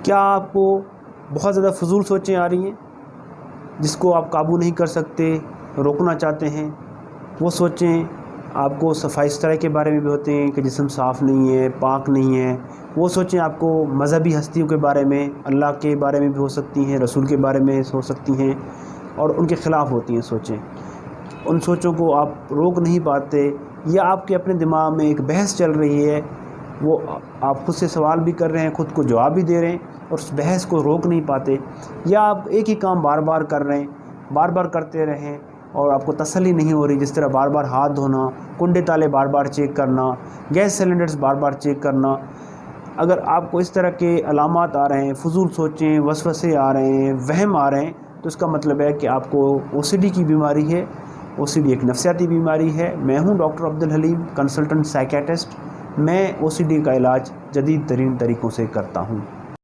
क्या आपको बहुत ज़्यादा फ़ुज़ूल सोचें आ रही हैं जिसको आप काबू नहीं कर सकते, रोकना चाहते हैं? वो सोचें आपको सफ़ाई सुथराई के बारे में भी होते हैं कि जिस्म साफ़ नहीं है, पाक नहीं है। वो सोचें आपको मज़हबी हस्तियों के बारे में, अल्लाह के बारे में भी हो सकती हैं, रसूल के बारे में हो सकती हैं और उनके ख़िलाफ़ होती हैं सोचें। उन सोचों को आप रोक नहीं पाते या आपके अपने दिमाग में एक बहस चल रही है, वो आप खुद से सवाल भी कर रहे हैं, खुद को जवाब भी दे रहे हैं और उस बहस को रोक नहीं पाते, या आप एक ही काम बार बार कर रहे हैं, बार बार करते रहें और आपको तसल्ली नहीं हो रही। जिस तरह बार बार हाथ धोना, कुंडे ताले बार बार चेक करना, गैस सिलेंडर्स बार बार चेक करना। अगर आपको इस तरह के अलामात आ रहे हैं, फ़ुज़ूल सोचें, वसवसे आ रहे हैं, वहम आ रहे हैं, तो इसका मतलब है कि आपको ओसीडी की बीमारी है। ओसीडी एक नफ्सियाती बीमारी है। मैं हूं doctor Abdul Haleem, consultant psychiatrist. मैं ओसीडी का इलाज जदीद तरीन तरीक़ों से करता हूं।